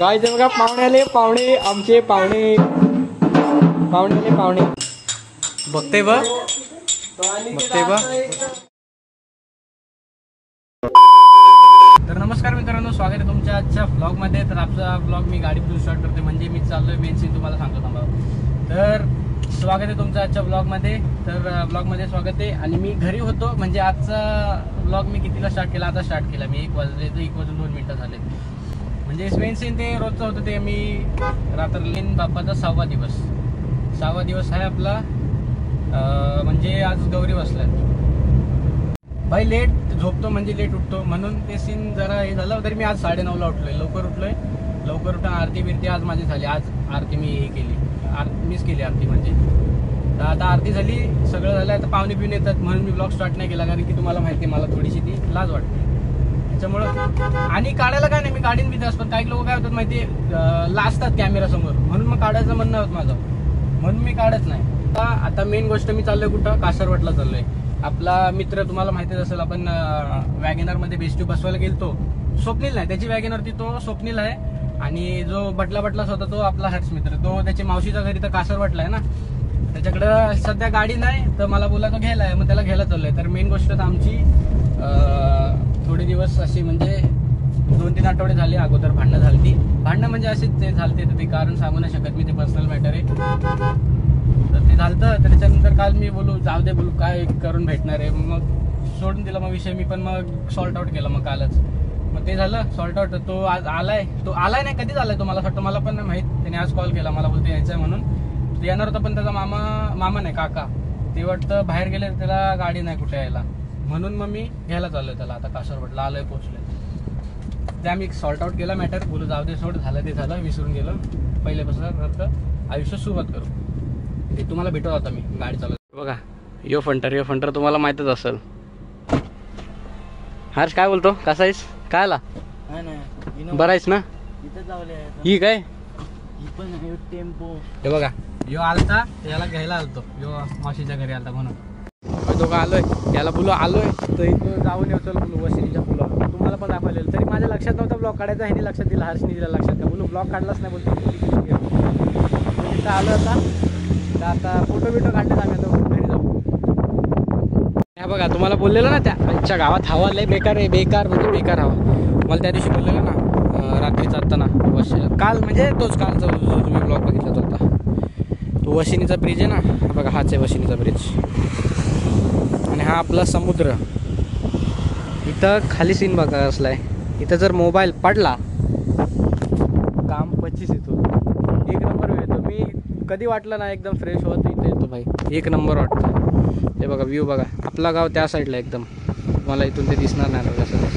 काय ते बघा पाहुणे आले, पाहुणे आमचे पाहुणे पाहुणे आले पाहुणे. बघते बघ बघते बघ. तर नमस्कार मित्रांनो, स्वागत आहे तुमच्या आजच्या ब्लॉगमध्ये. तर आजचा ब्लॉग मी गाडीतून स्टार्ट करते, म्हणजे मी चाललोय मेन सीन तुम्हाला सांगतो थांबा. तर स्वागत आहे तुमचं आजच्या ब्लॉगमध्ये. तर ब्लॉगमध्ये स्वागत आहे. आणि मी घरी होतो, म्हणजे आजचा ब्लॉग मी कितीला स्टार्ट केला, आता स्टार्ट केला मी 1 वाजले, तर 1 वाजून 2 मिनिटं झाले. म्हणजे मेन सीन ते रोजचं होतं, ते मी रात्रलीन बाप्पाचा 6वा दिवस आहे आपला. म्हणजे आज गौरी बसलाय भाई. लेट झोपतो म्हणजे लेट उठतो, म्हणून ते सीन जरा हे झालं. तरी मी आज 9:30ला उठलोय, लवकर उठून आरती बिरती आज माझी झाली. आज आरती मी हे केली, मीच केली आरती. म्हणजे तर आता आरती झाली, सगळं झालं. आता पाहुणे पिऊन येतात म्हणून मी ब्लॉग स्टार्ट नाही केला, कारण की तुम्हाला माहिती आहे मला थोडीशी ती लाज वाटते त्याच्यामुळं. आणि काढायला काय नाही, मी काढीन भीती असतो. काही लोक काय होतात माहिती आहे, लाजतात कॅमेरासमोर, म्हणून मग काढायचं म्हणणं होत माझं, म्हणून मी काढत नाही. आता मेन गोष्ट, मी चाललोय कुठं, कासारवटला चाललोय. आपला मित्र तुम्हाला माहितीच असेल, आपण वॅगनरमध्ये बेस्ट्यू बसवायला गेलतो. स्वप्नील नाही, त्याची वॅगनरती तो स्वप्नील आहे. आणि जो बटलाच होता तो आपला हर्ष मित्र, तो त्याची मावशीचा घरी तर कासारवटला आहे ना, त्याच्याकडं सध्या गाडी नाही, तर मला बोला तो घ्यायला आहे, मग त्याला घ्यायला चाललोय. तर मेन गोष्ट तर आमची थोडे दिवस अशी, म्हणजे 2-3 आठवडे झाले अगोदर भांडणं म्हणजे असेच ते झालते. तर ते कारण सांगू नाही शकत मी, ते पर्सनल मॅटर आहे. तर ते झालं, तर त्याच्यानंतर काल मी बोलू जाऊ दे, बोलू काय करून भेटणार आहे, मग सोडून दिला मग विषय. मी पण मग सॉल्ट आउट केला मग कालच. मग ते झालं सॉल्ट आउट. तो आज आलाय, नाही कधीच आलाय तो, मला वाटतं, मला पण नाही माहीत. त्याने आज कॉल केला, मला बोलतो यायचं आहे म्हणून. तो येणार होता, पण त्याचा मामा नाही, काका ते वाटतं बाहेर गेले, त्याला गाडी नाही कुठे यायला, म्हणून मग मी घ्यायला चाललोय त्याला. आता कासारवटला आलोय, पोहोचलोय. त्या मी सॉल्ट आउट केला मॅटर. बोलू जाऊ दे, सोड, झालं ते झालं, विसरून गेलो. पहिल्यापासून आयुष्य सुरुवात करू. ते तुम्हाला भेटत होता मी गाडी चालवत. बघा यो फंटर तुम्हाला माहितच असेल. हर्ष काय बोलतो, कसा आहेस, काय आला बरा आहेस ना? ही काय टेम्पो, हे बघा यो आलता, याला घ्यायला आलतो, यो मावशीच्या घरी आलता म्हणून दोघं आलोय. याला बोलू आलोय, तर इथं जाऊन येऊ चल बोलू वशिनीच्या पुलावर. तुम्हाला पण दाखवलेलं, तरी माझ्या लक्षात नव्हतं ब्लॉग काढायचा. ह्यानी लक्षात दिला, हर्षनी दिला लक्षात का, बोलू ब्लॉग काढलाच नाही बोलतो. तिथं आलं होता, तर आता फोटो काढले आम्ही, आता घरी जाऊ. ह्या बघा, तुम्हाला बोललेलं ना त्या गावात हवा लय बेकार आहे, बेकार हवा. मला त्या दिवशी बोललेलं ना, रात्रीचा असताना काल, म्हणजे तोच कालचा जो तुम्ही ब्लॉग बघितला होता, तो वशिनीचा ब्रिज आहे ना. बघा हाच आहे वशिनीचा ब्रिज, आणि हा आपला समुद्र. इथं खाली सीन बघा असला आहे. इथं जर मोबाईल पडला, काम 25 येतो, 1 नंबर येतो. मी कधी वाटलं ना एकदम फ्रेश होत इथं येतो भाई, 1 नंबर वाटतं. हे बघा व्ह्यू बघा, आपला गाव त्या साईडला एकदम, मला इथून ते दिसणार नाही बघा कसं.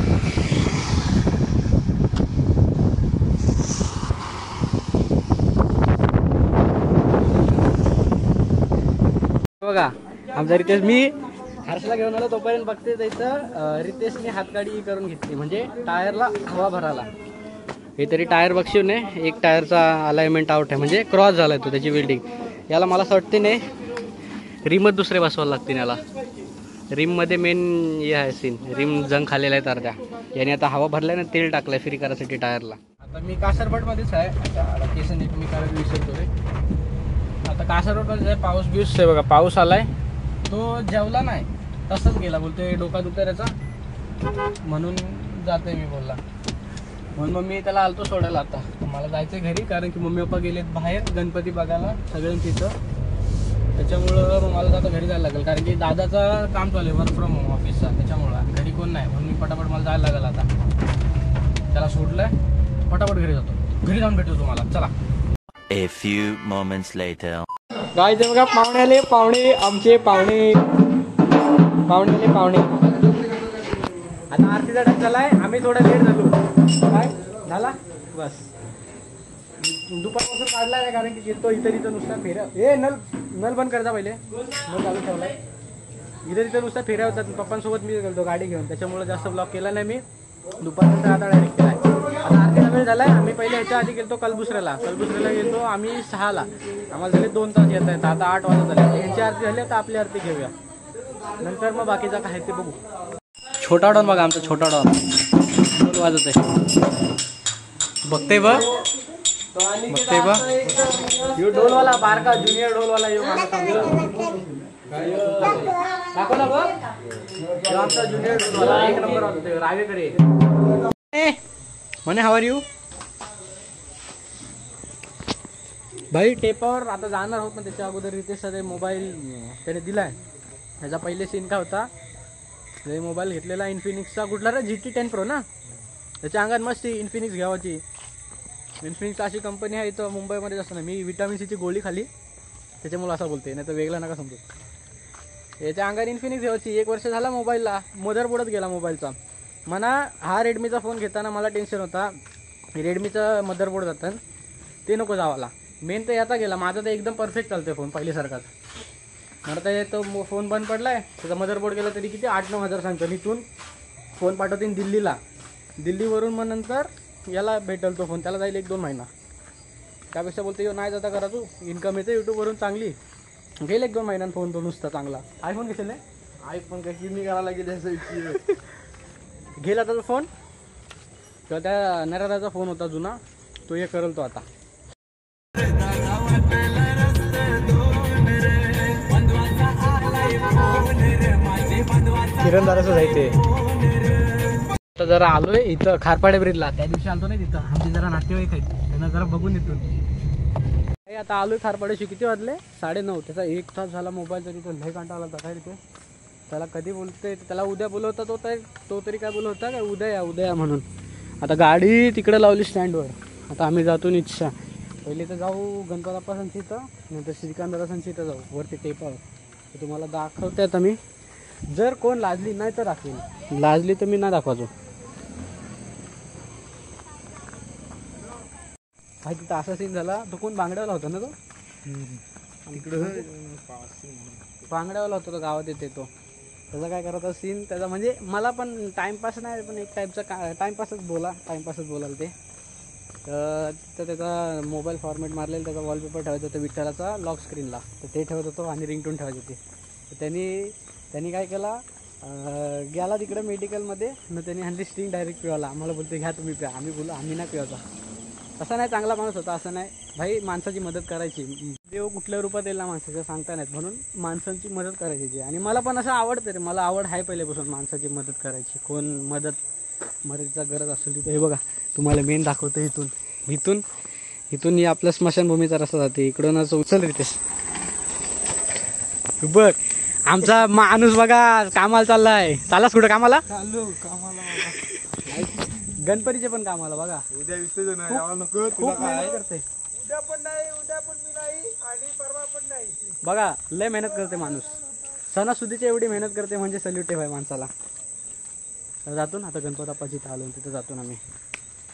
बघा आमचा रितेश, मी हर्षला घेऊन आलो, तोपर्यंत बघते इथं रितेशने हातगाडी करून घेतली, म्हणजे टायरला हवा भरायला. हे तरी टायर बघशीव ने, एक टायरचा अलाइनमेंट आउट आहे, म्हणजे क्रॉस झालाय तो, त्याची वेल्डिंग. याला मला असं वाटते ने रिमच दुसरे बसवायला लागतील याला. रिममध्ये मेन हे आहे सीन, रिम जंग खाल्लेला आहे तर त्या याने आता हवा भरलाय ना, तेल टाकलंय फ्री करायसाठी टायरला. आता मी कासारवटमध्येच आहे, आता केसन एक मी करायला विसरतोय. आता कासारवटमध्येच आहे, पाऊस बिऊस आहे बघा, पाऊस आलाय. तो जेवला नाही, तसंच गेला, बोलतोय डोका दुखतोय त्याचा, म्हणून जातोय मी बोलला. म्हणून मग मी त्याला आलतो सोडायला. आता मला जायचंय घरी, कारण की मम्मी पप्पा गेलेत बाहेर गणपती बघायला सगळ्यांनी तिथं. त्याच्यामुळं मग मला आता घरी जायला लागेल, कारण की दादाचं काम चालू आहे, वर्क फ्रॉम होम ऑफिसचा. त्याच्यामुळं घरी कोण नाही, म्हणून मी पटापट मला जायला लागेल. आता त्याला सोडलंय, पटापट घरी जातो. घरी जाऊन भेटतो तुम्हाला, चला. A few moments later. काय ते बघा, पाहुणे आले, पाहुणे आमचे पाहुणे आता आरतीचा टाइम झालाय, आम्ही थोडा लेट झालो. काय झाला बस, दुपारपासून काढला आहे, कारण की गेलतो इथं नुसता फेऱ्या. नल बंद करता पहिले, नल चालू ठेवलाय. इथं नुसता फेऱ्या होतात. पप्पांसोबत मी गेलो गाडी घेऊन, त्याच्यामुळे जास्त ब्लॉक केला नाही मी. दुपारनंतर आता डायरेक्ट केलाय. आता आरतीचा वेळ झालाय. आम्ही पहिले ह्याच्या आधी गेलतो कलबुसऱ्याला गेलतो आम्ही 6ला. आम्हाला झाले 2 तास येत आहेत. आता 8 वाजत झाले. ह्यांची आरती झाली, आता आपली आरती घेऊया, नंतर मग बाकीचा काय ते बघू. छोटा डॉन बघा, आमचा छोटा डॉन 2 वाजत आहे. बघते बघ बघते बघ यो ढोलवाला बारका ज्युनियर ढोलवाला यो दाखव ना बघ यो आमचा ज्युनियर ढोलवाला एक नंबर वाजतोय रावेकडे म्हणे हाव आर यू भाई टेपावर आता जाणार आहोत ना त्याच्या अगोदर रितेशचा ते मोबाईल त्याने दिलाय त्याचा पहिले सीन काय होता ते मोबाईल घेतलेला इन्फिनिक्सचा कुठला रे GT10 Pro ना त्याच्या अंगात मस्त इन्फिनिक्स घ्यावाची इन्फिनिक्स अशी कंपनी आहे इथं मुंबईमध्ये असं ना मी विटामिन सीची गोळी खाली त्याच्यामुळे असं बोलते नाही तर वेगळा नका समजू याच्या अंगात इन्फिनिक्स घ्यावाची 1 वर्ष झाला मोबाईलला मदरबोर्डच गेला मोबाईलचा म्हणा हा रेडमीचा फोन घेताना मला टेन्शन होता रेडमीचं मदरबोर्ड जातं ते नको जावाला मेन तर याचा गेला माझा तर एकदम परफेक्ट चालतोय फोन पहिल्यासारखाच मला तर तो फोन बंद पडलाय त्याचा मदरबोर्ड गेला तरी किती 8-9 हजार सांगतो इथून फोन पाठवतील दिल्लीला दिल्लीवरून मग नंतर याला भेटेल तो फोन त्याला जाईल 1-2 महिना त्यापेक्षा बोलते यो नाही जाता करा तू इन्कम येते यूट्यूबवरून चांगली गेल 1-2 महिन्यात फोन तो नुसता चांगला आयफोन घेतले नाही आयफोन कशी मी करायला गेले घेला त्याचा फोन किंवा त्या नरादाचा फोन होता जुना तो हे करेल तो आता किरणदाराचं जायचे आता जरा आलोय इथं खारपाडे ब्रिजला त्या दिवशी आलतो नाही तिथं आमचे जरा नातेवाईक आहेत त्यांना जरा बघून येतो आता आलोय खारपाड्याशी किती वाजले 9:30 त्याचा 1 तास झाला मोबाईल तरी तो लय कंटाळा आला काय तिथे त्याला कधी बोलते त्याला उद्या बोलवता तो तरी काय बोलवता काय उद्या म्हणून आता गाडी तिकडे लावली स्टँडवर आता आम्ही जातो इच्छा पहिले तर जाऊ गणपताप्पा संचीचं नंतर श्रीकांतदादा संचीचं जाऊ वरती टेपावर तर तुम्हाला दाखवते आता मी जर कोण लाजली नाही तर दाखवेन लाजली तर मी नाही दाखवायचो काय तिथं असा सीन झाला तो कोण बांगड्यावाला होता ना तो तिकडं बांगड्यावाला होता तो गावात येते तो त्याचा काय करायचा सीन त्याचा म्हणजे मला पण टाइमपास नाही पण एक टाईपचा टाइमपासच बोलाल ते तर त्याचा मोबाईल फॉर्मॅट मारलेला त्याचा वॉलपेपर ठेवायचा होता विठ्ठलाचा लॉक स्क्रीनला तर ते ठेवत होतो आणि रिंगटोन ठेवायची होती तर त्यांनी काय केला गेला तिकडे मेडिकलमध्ये मग त्यांनी हंडी स्टिंग डायरेक्ट पिवाला आम्हाला बोलते घ्या तुम्ही प्या आम्ही बोलू आम्ही नाही पिवायचा असं नाही चांगला माणूस होता असं नाही भाई माणसाची मदत करायची देव कुठल्या रूपात येईल ना माणसाचं सांगता नाहीत म्हणून माणसांची मदत करायची आणि मला पण असं आवडतं रे मला आवड आहे पहिल्यापासून माणसाची मदत करायची कोण मदतीचा गरज असेल तिथं हे बघा तुम्हाला मेन दाखवतो इथून ही आपल्या स्मशानभूमीचा रस्ता जाते इकडूनच उचल रितेश बघ आमचा माणूस बघा कामाला चाललास कुठं कामाला गणपतीचे पण कामाला बघा उद्या विसर्जन आहे नको खूप मेहनत करते उद्या पण मी नाही आणि परवा पण नाही बघा लय मेहनत करते माणूस सणासुदीची एवढी मेहनत करते म्हणजे सल्यूट आहे भाई माणसाला जातो ना आता गणपताप्पाची इथं आलो तिथं जातो ना मी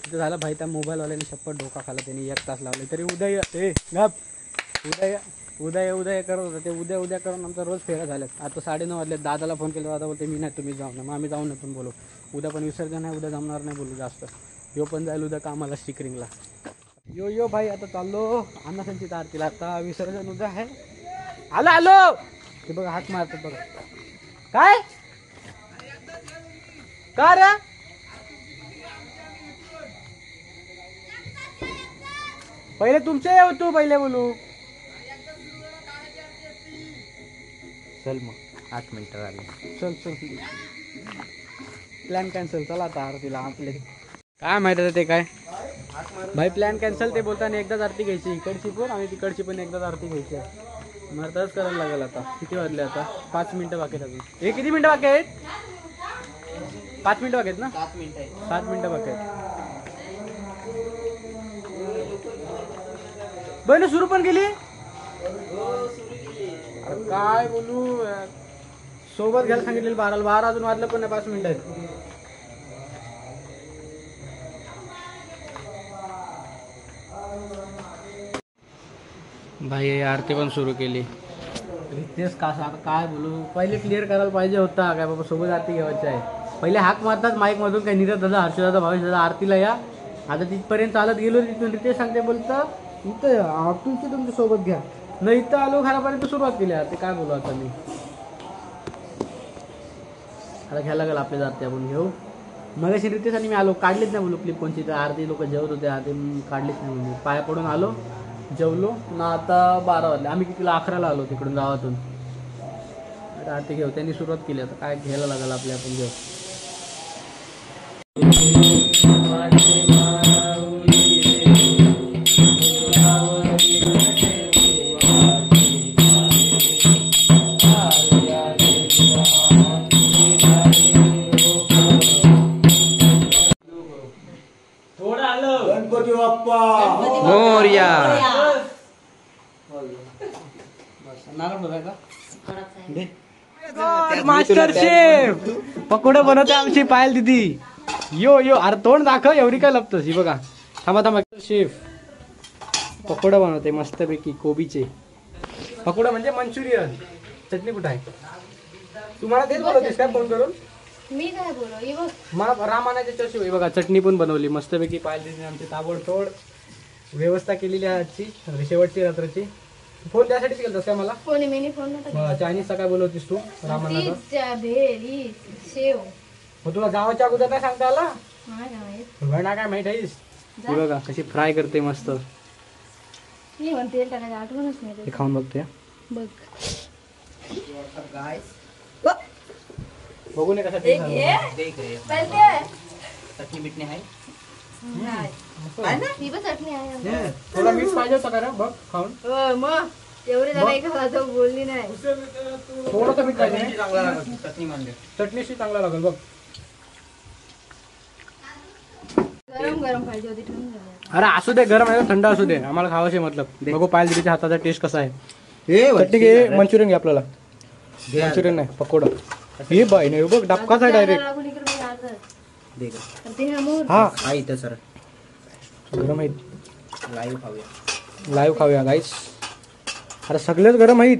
तिथं झालं भाई त्या मोबाईलवाल्याने शपथ डोका खाला त्यांनी 1 तास लावले तरी उद्या करत होता ते उद्या करून आमचा रोज फेरा झाल्यात आता 9:30 वाजले दादाला फोन केला दादा बोलते मी नाही तुम्ही जाऊ ना मग आम्ही जाऊन पण बोलू उद्या पण विसर्जन आहे उद्या जमणार नाही बोलू जास्त यो पण जाईल उद्या कामाला स्टिकरिंगला यो भाई आता चाललो अन्नासांची आरतीला आता विसर्जन उद्या आहे आलो ते बघा हात मारतात बघा काय का रे पहिले तुमचे येऊ तू पहिले बोलू चल मग 8 मिनिटं झाली चल प्लॅन कॅन्सल चला आता आरतीला आपले काय माहित आहे ते काय भाई प्लॅन कॅन्सल ते बोलताना एकदाच आरती घ्यायची इकडची पण आणि तिकडची पण एकदाच आरती घ्यायची आहे मला तरच करायला लागेल आता किती वाजले आता 5 मिनिटं बाकी आहेत अजून हे किती मिनिटं बाकी आहेत 5 मिनिटं बाकी आहेत ना 7 मिनिटं बाकी आहेत बहिणी सुरू पण केली काय बोलू सोबत घ्यायला सांगितलेलं 12 अजून वाजलं पण नाही 5 मिनिटं आहेत भाई आरती पण सुरू केली रितेश काय बोलू पहिले क्लिअर करायला पाहिजे होता काय बाबा सोबत आरती घ्यायची आहे पहिले हाक मारतात माईक मधून काय नीरज दादा हर्षदादा भावेश दादा आरतीला या आता तिथपर्यंत चालत गेलो तिथून रितेश सांगते बोलतं इथं आरतीची तुमच्या सोबत घ्या नाही इथं आलो घरापर्यंत सुरुवात केली ते काय बोलू आता मी आता घ्यायला लागेल आपल्या आरती आपण घेऊ मग रितेश आणि मी आलो, काढलीच नाही बोलू क्लिप कोणची, तर अर्धी लोक जेवत होते, अर्धी काढलीच नाही म्हणजे पाया पडून आलो, जेवलो ना. आता 12 वाजले, आम्ही कितीला 11ला आलो तिकडून गावातून. आरती घेऊ, त्यांनी सुरुवात केली, आता काय घ्यायला लागेल आपल्या, आपण घेऊ. गणपती बाप्पा मोरया. मास्टर शेफ पकोडे बनवते आमची पायल दिदी. यो यो, अरे तोंड दाखव, एवढी काय लपतोस. ही बघा, थांबा थांबा. शेफ पकोडा बनवते मस्तपैकी, कोबीचे पकोडा म्हणजे मंचुरियन. चटणी कुठं आहे? तुम्हाला तेच बोलवतेस काय फोन करून? मी काय बोलू, मग रामानाच्या चशी बघा, चटणी पण बनवली मस्तपैकी पायल दिदीने आमची, ताबडतोड व्यवस्था केलेली आहे आजची, शेवटची रात्रची. फोन त्यासाठीच केलतास काय मला? फोन मी फोन नव्हता. चायनीजचा काय बोलवतीस तू रामानाचा? भेल शेव. मग तुला गावाच्या अगोदर नाही सांगता आला? नाही काय माहित आहेस? ही बघा कशी फ्राय करते मस्त. मी म्हणते टाकायचं आठवणच नाही. हे खाऊन बघते बघ, बघू नये कसा चटणी बिटणी आहे ही पण चटणी आहे. थोडा मीठ पाहिजे होता का रे? बघ खाऊन. मग तेवढे जरा एक बोलली नाही. थोडंसं मीठ पाहिजे. चांगला लागत चटणी म्हणजे चटणीशी चांगला लागेल बघ. गरम गरम पाहिजे होती, ठेवून झाली. अरे असू दे, गरम आहे थंड असू दे, आम्हाला खावायचे मतलब. बघू पायल दिदीच्या हाताचा टेस्ट कसा आहे. चटणी घे, मंचुरियन घे आपल्याला. मंचुरियन नाही, पकोडा. हे बाई नाही बघ, डबकाच आहे डायरेक्ट. हा इथं सर गरम आहेत. लाईव्ह खाऊया. लाईव्ह खाऊया गाईस. अरे सगळेच गरम आहेत.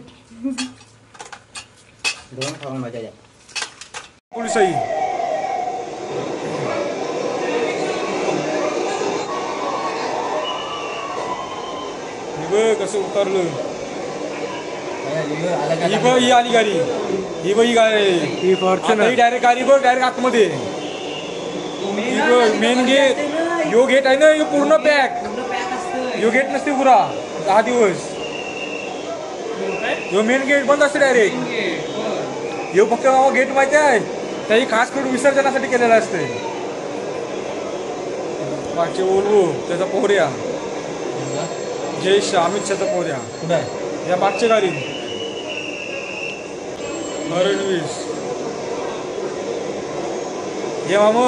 दोन खाऊन मजा द्या. पुलसाई कसं उतरलं. ही बघ, ही आली गाडी, ही बघ, ही गाडी, ही फॉर्च्युनर डायरेक्ट आली बघ, डायरेक्ट आतमध्ये. मेन गेट, यो गेट आहे ना, यो पूर्ण पॅक. यो गेट नसते पुरा 10 दिवस. यो मेन गेट बंद असते डायरेक्ट. यो फक्त गेट माहिती आहे, त्याही खास करून विसर्जनासाठी केलेला असते. मागचे ओलवो त्याचा पोहऱ्या, जय अमित शहाचा पोहऱ्या कुठे आहे, या मागच्या गाडी फडणवीस. हे मामा,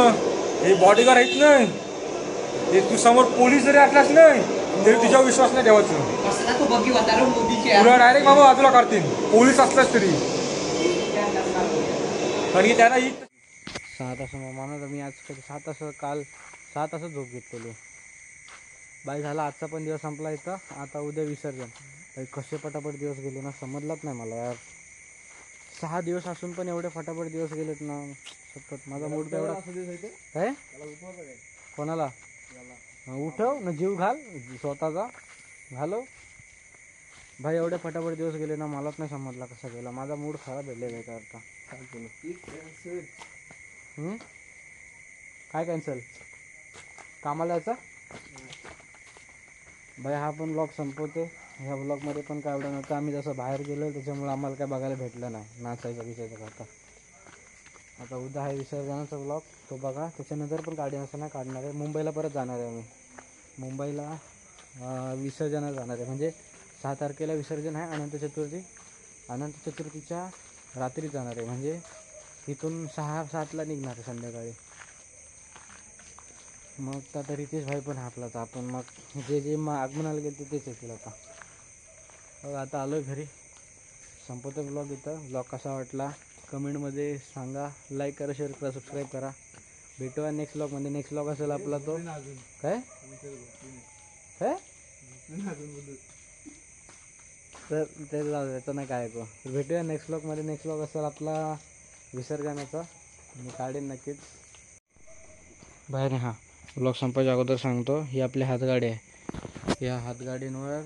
हे बॉडीगार्ड आहेत ना, हे तू समोर पोलीस जरी असलास नाही तरी तुझ्यावर विश्वास नाही ठेवायचं. तुला डायरेक्ट मामा बाजूला काढतील पोलीस असलास तरी. कारण की त्यांना 6 तास मामा, मी आज 6 तास, काल 6 तास झोप घेतलेली. बाई झाला, आजचा पण दिवस संपला इथं. आता उद्या विसर्जन. बाई कसे फटाफट दिवस गेले ना, समजलाच नाही मला यार. 6 दिवस असून पण एवढे फटाफट दिवस गेलेत ना, सतत. माझा मूड तर एवढा काय कोणाला उठव ना, जीव घाल स्वतःचा घालो. भाई एवढे फटाफट दिवस गेले ना, मलाच नाही समजला कसा गेला. माझा मूड खराब भेटलेला आहे का आता. काय कॅन्सल? कामाला यायचा? भाई हा पण ब्लॉग संपवते. ह्या ब्लॉगमध्ये पण काय एवढं नव्हतं. आम्ही जसं बाहेर गेलो त्याच्यामुळे आम्हाला काय बघायला भेटलं नाही नाचायचा विषयाचा करता. आता उद्या आहे विसर्जनाचा ब्लॉग, तो बघा. त्याच्यानंतर पण गाडी असं नाही काढणार आहे. मुंबईला परत जाणार आहे आम्ही. मुंबईला विसर्जनाला जाणार आहे. म्हणजे 6 तारखेला विसर्जन आहे, अनंत चतुर्थी. अनंत चतुर्थीच्या रात्री जाणार आहे. म्हणजे इथून 6-7ला निघणार आहे संध्याकाळी. मग आता रितेश भाई पण आपलाच. आपण मग जे आगमनाला गेले तेच येतील आता. आता आलो आहे घरी. संपवतो ब्लॉग इथं. ब्लॉग कसा वाटला कमेंटमध्ये सांगा. लाईक करा, शेअर करा, सबस्क्राईब करा. भेटूया नेक्स्ट ब्लॉगमध्ये. नेक्स्ट ब्लॉग असेल आपला तो काय काय तर ते त्याचं नाही काय ऐकू. भेटूया नेक्स्ट ब्लॉगमध्ये. नेक्स्ट ब्लॉग असेल आपला विसर्जनाचा. मी काढेन नक्कीच बाहेर. हां, ब्लॉग संपायच्या अगोदर सांगतो, ही आपली हातगाडी आहे. या हातगाडींवर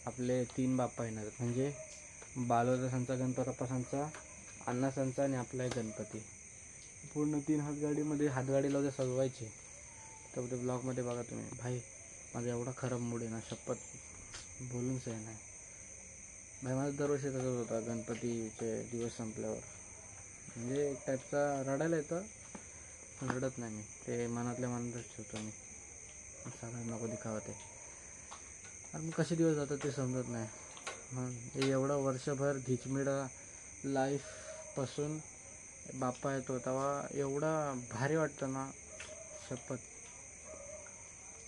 आपले 3 बाप्पा येणार आहेत. म्हणजे बालोदा संचा, गणपती बाप्पा संचा, अण्णा संचा आणि आपला एक गणपती. पूर्ण 3 हातगाडीमध्ये हातगाडीला उद्या सजवायची. तर उद्या ब्लॉगमध्ये बघा तुम्ही. भाई माझा एवढा खराब मूड आहे ना, शपथ बोलूनच आहे नाही भाई. माझं दरवर्षी तसंच होता गणपतीचे दिवस संपल्यावर, म्हणजे एक टाईपचा रडायला येतं पण रडत नाही मी, ते मनातल्या मनातच ठेवतो मी. सगळं नको दिखावं ते. आणि मग कसे दिवस जातात ते समजत नाही. मग एवढं वर्षभर घिचमिडा लाईफपासून बाप्पा येतो तेव्हा एवढा भारी वाटतं ना, शपथ.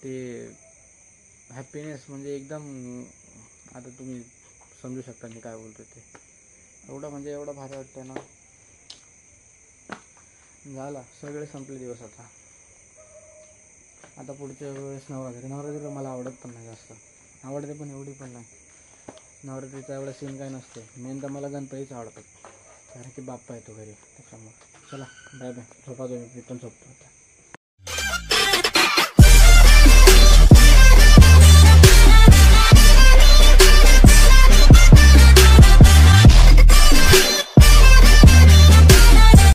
ते हॅपीनेस म्हणजे एकदम, आता तुम्ही समजू शकता मी काय बोलतो ते. एवढं म्हणजे एवढं भारी वाटतं ना. झाला सगळे संपले दिवस. आता पुढच्या वेळेस नवरात्री मला आवडत पण नाही जास्त. आवडते पण एवढी पण नाही. नवरात्रीचा एवढा सीन काय नसते. मेन तर मला गणपतीच आवडतात, कारण की बाप्पा येतो घरी त्याच्यामुळे. चला बाय बाय. झोपा तुम्ही, मी पण झोपतो आता.